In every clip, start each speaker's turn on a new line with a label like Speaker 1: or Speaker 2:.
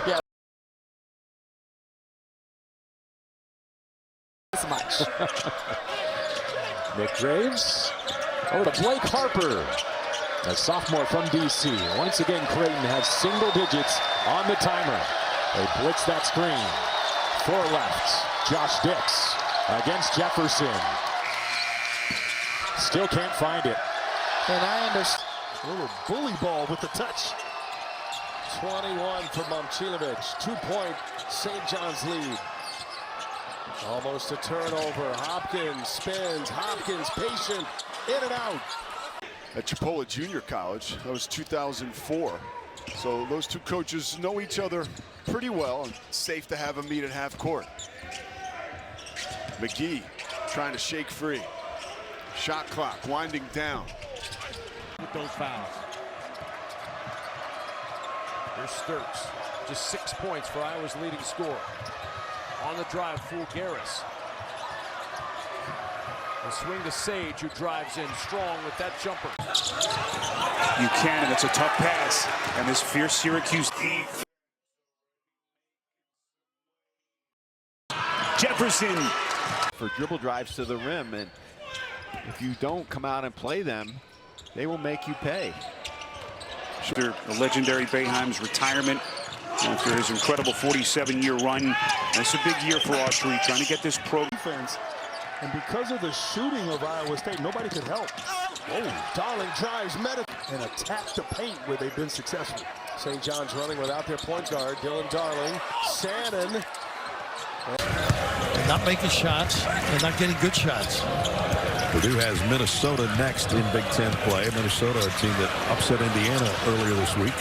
Speaker 1: Yeah. This much.
Speaker 2: Nick Graves over to Blake Harper, a sophomore from DC. Once again, Creighton has single digits on the timer. They blitz that screen. 4 left. Josh Dix against Jefferson. Still can't find it.
Speaker 1: And I understand.
Speaker 3: A little bully ball with the touch. 21 for Momcilovic. 2-point St. John's lead. Almost a turnover. Hopkins spins. Hopkins patient. In and out.
Speaker 4: At Chipola Junior College, that was 2004. So those two coaches know each other pretty well, and it's safe to have them meet at half court. McGee trying to shake free. Shot clock winding down.
Speaker 5: With those fouls. Here's Sturts. Just 6 points for Iowa's leading scorer. On the drive, Fulgaris. The swing to Sage, who drives in strong with that jumper.
Speaker 6: Buchanan, it's a tough pass. And this fierce Syracuse. Jefferson.
Speaker 7: For dribble drives to the rim, and if you don't come out and play them, they will make you pay.
Speaker 6: The legendary Boeheim's retirement after his incredible 47-year run. That's a big year for Autry, trying to get this pro
Speaker 3: Defense. And because of the shooting of Iowa State, nobody could help. Oh, Darling drives and attack the paint where they've been successful. St. John's running without their point guard, Dylan Darling. Shannon.
Speaker 8: They're not making shots. They're not getting good shots.
Speaker 9: Purdue has Minnesota next in Big Ten play. Minnesota, a team that upset Indiana earlier this week.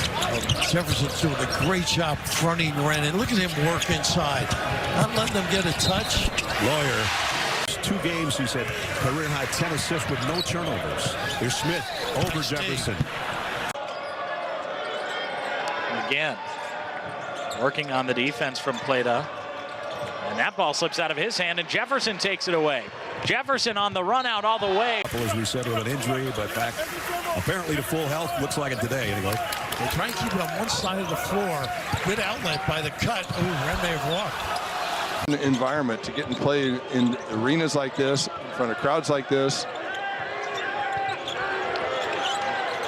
Speaker 8: Jefferson's doing a great job fronting Rennan. Look at him work inside. Not letting them get a touch.
Speaker 9: Lawyer. 2 games, he said, career high 10 assists with no turnovers. Here's Smith over Jefferson.
Speaker 10: And again, working on the defense from Plata. And that ball slips out of his hand, and Jefferson takes it away. Jefferson on the run out all the way.
Speaker 9: As we said, with an injury, but back apparently to full health. Looks like it today, anyway.
Speaker 8: They try and keep it on one side of the floor. Good outlet by the cut. Ooh, Ren may have walked.
Speaker 11: Environment to get and play in arenas like this, in front of crowds like this.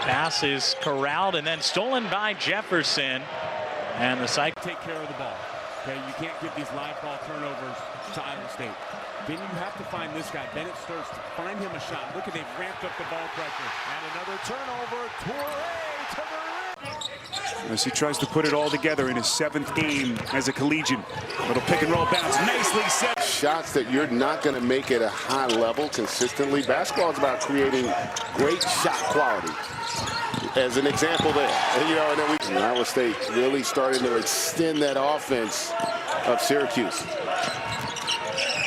Speaker 10: Pass is corralled and then stolen by Jefferson. And the cycle.
Speaker 5: Take care of the ball. Okay, you can't give these live ball turnovers to Iowa State. Then you have to find this guy, Bennett Sturts, find him a shot. Look at, they've ramped up the ball pressure. And another turnover. Toure to the rim.
Speaker 6: as he tries to put it all together in his 7th game as a collegiate. Little pick and roll bounce, nicely set.
Speaker 12: Shots that you're not going to make at a high level consistently. Basketball is about creating great shot quality. As an example there, and, you know, and then Iowa State really starting to extend that offense of Syracuse.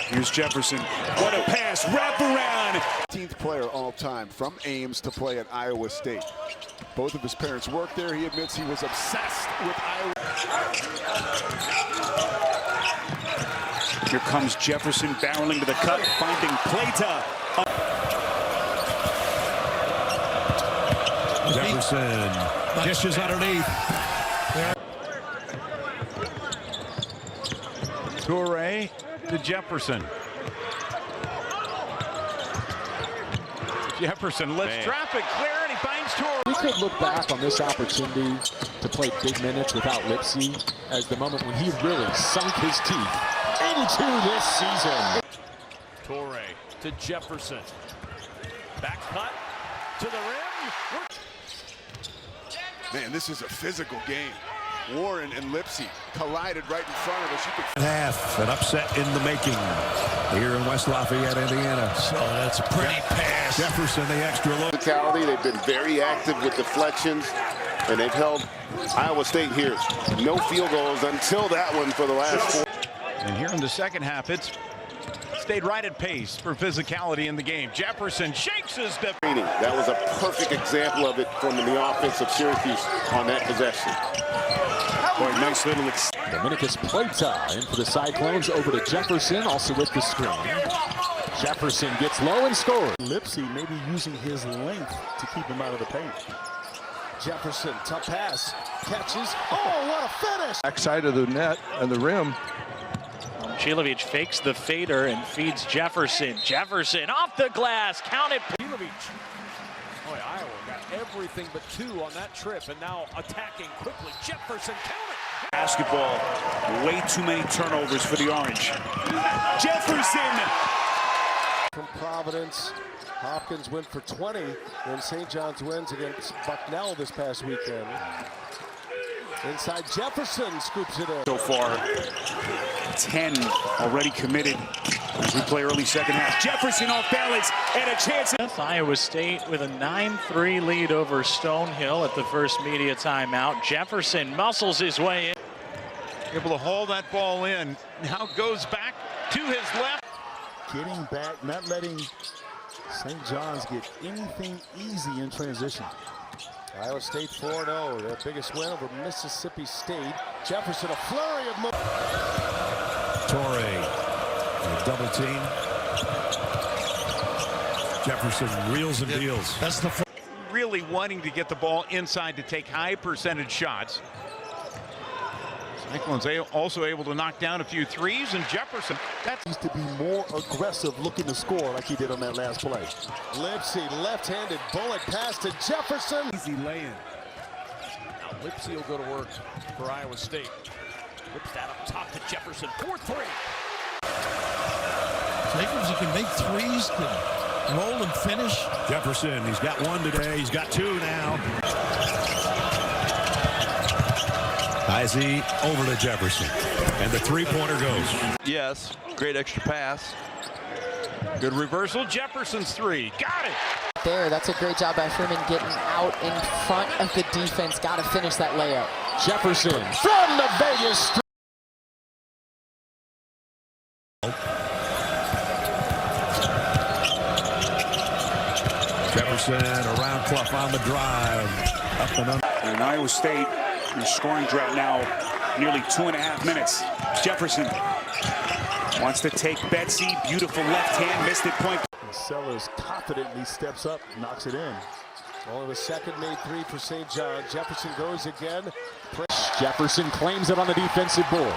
Speaker 6: Here's Jefferson. What a pass, wrap around.
Speaker 4: 15th player all time from Ames to play at Iowa State. Both of his parents worked there. He admits he was obsessed with Iowa.
Speaker 6: Here comes Jefferson barreling to the cut, finding Plata.
Speaker 9: Jefferson dishes underneath.
Speaker 13: Toure to Jefferson. Jefferson lets traffic clear and he finds Toure.
Speaker 2: We could look back on this opportunity to play big minutes without Lipsy as the moment when he really sunk his teeth into this season.
Speaker 5: Toure to Jefferson. Back cut to the rim.
Speaker 4: Man, this is a physical game. Warren and Lipsy collided right in front of us. You could
Speaker 9: Half an upset in the making here in West Lafayette, Indiana.
Speaker 8: So that's a pretty pass.
Speaker 9: Jefferson, the extra look.
Speaker 12: They've been very active with deflections, and they've held Iowa State here. No field goals until that one for the last 4.
Speaker 13: And here in the second half, it's stayed right at pace for physicality in the game. Jefferson shakes his defense.
Speaker 12: That was a perfect example of it from the offense of Syracuse on that possession.
Speaker 6: Boy, nice little
Speaker 2: Dominicus Plata in for the Cyclones over to Jefferson, also with the screen. Jefferson gets low and scores.
Speaker 3: Lipsy maybe using his length to keep him out of the paint. Jefferson, tough pass, catches. Oh, what a finish!
Speaker 11: Backside of the net and the rim.
Speaker 10: Momcilovic fakes the fader and feeds Jefferson. Jefferson off the glass, count it.
Speaker 3: Momcilovic. Boy, Iowa got everything but 2 on that trip, and now attacking quickly. Jefferson, count it!
Speaker 6: Basketball, way too many turnovers for the Orange. Jefferson!
Speaker 3: From Providence, Hopkins went for 20, and St. John's wins against Bucknell this past weekend. Inside Jefferson scoops it in.
Speaker 6: So far, 10 already committed as we play early second half. Jefferson off balance and a chance.
Speaker 10: Iowa State with a 9-3 lead over Stonehill at the first media timeout. Jefferson muscles his way in.
Speaker 13: Able to haul that ball in. Now goes back to his left.
Speaker 3: Getting back, not letting St. John's get anything easy in transition. Iowa State 4-0, their biggest win over Mississippi State. Jefferson, a flurry of moves.
Speaker 9: Torrey, double team. Jefferson reels and deals.
Speaker 8: That's the
Speaker 13: Really wanting to get the ball inside to take high percentage shots. Cyclones also able to knock down a few threes, and Jefferson.
Speaker 3: That needs to be more aggressive looking to score like he did on that last play. Lipsy, left-handed bullet pass to Jefferson.
Speaker 5: Easy lay-in.
Speaker 3: Now Lipsy will go to work for Iowa State. Whips that up top to Jefferson, 4-3.
Speaker 8: Jacobs, he can make threes, can roll and finish.
Speaker 9: Jefferson, he's got 1 today. He's got 2 now. Izzy over to Jefferson, and the three-pointer goes.
Speaker 11: Yes, great extra pass.
Speaker 13: Good reversal. Jefferson's 3. Got it.
Speaker 1: There, that's a great job by Freeman getting out in front of the defense. Got to finish that layup.
Speaker 2: Jefferson from the Vegas Strip.
Speaker 9: Jefferson around Clough on the drive. Up and under.
Speaker 6: And Iowa State in a scoring drought now, nearly 2.5 minutes. Jefferson wants to take Betsy. Beautiful left hand, missed it point.
Speaker 3: Sellers confidently steps up, knocks it in. Only the second made 3 for St. John. Jefferson goes again.
Speaker 2: Jefferson claims it on the defensive board.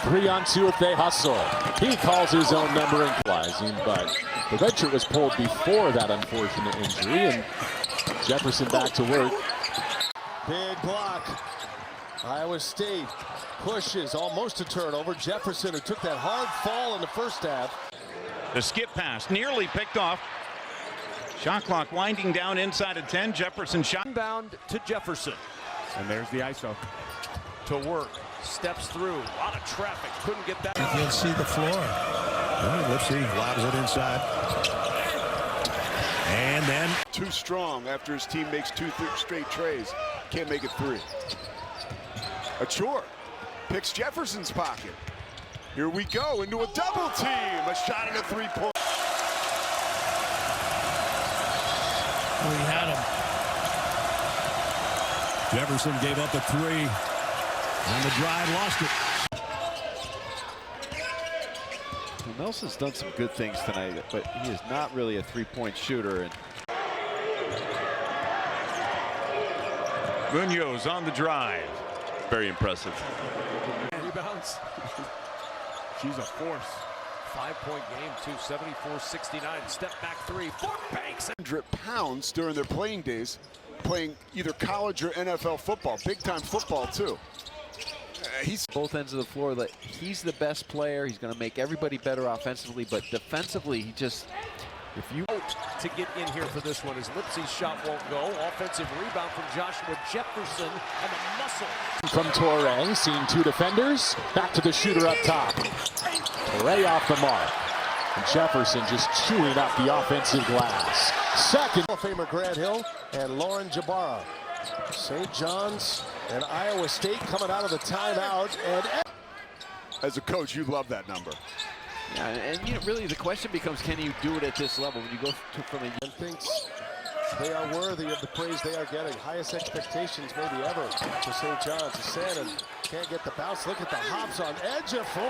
Speaker 2: 3-on-2 if they hustle. He calls his own number equalizing, but the redshirt was pulled before that unfortunate injury, and Jefferson back to work.
Speaker 3: Big block. Iowa State pushes, almost a turnover. Jefferson, who took that hard fall in the first half.
Speaker 13: The skip pass nearly picked off. Shot clock winding down inside of 10. Jefferson shot.
Speaker 3: Inbound to Jefferson.
Speaker 5: And there's the ISO.
Speaker 3: To work. Steps through. A lot of traffic. Couldn't get that.
Speaker 8: You can't see the floor.
Speaker 9: Lipsy lobs it inside. And then.
Speaker 4: Too strong after his team makes 2 straight trays. Can't make it 3. Achor picks Jefferson's pocket. Here we go into a double team. A shot and a 3-point.
Speaker 8: We had him.
Speaker 9: Jefferson gave up a 3. On the drive, lost it.
Speaker 7: Well, Nelson's done some good things tonight, but he is not really a 3-point shooter. And
Speaker 13: Munoz on the drive.
Speaker 11: Very impressive.
Speaker 3: Rebounds.
Speaker 5: She's a force.
Speaker 3: 5-point game, 274-69. Step back 3. Fort Banks.
Speaker 4: 100 pounds during their playing days, playing either college or NFL football. Big-time football, too. He's
Speaker 7: both ends of the floor. That he's the best player. He's going to make everybody better offensively, but defensively, he just.
Speaker 3: If you out to get in here for this one, as Lipsy's shot won't go. Offensive rebound from Joshua Jefferson and the muscle.
Speaker 2: From Torrey, seeing 2 defenders. Back to the shooter up top. Torrey off the mark. And Jefferson just chewing up the offensive glass. Second.
Speaker 3: Hall of Famer Grant Hill and Lauren Jabara. St. John's and Iowa State coming out of the timeout. And
Speaker 4: as a coach, you love that number.
Speaker 7: Yeah, and you know, really the question becomes, can you do it at this level when you go from a
Speaker 3: and thinks they are worthy of the praise they are getting. Highest expectations maybe ever for St. John's. Shannon can't get the bounce. Look at the hops on edge of 4.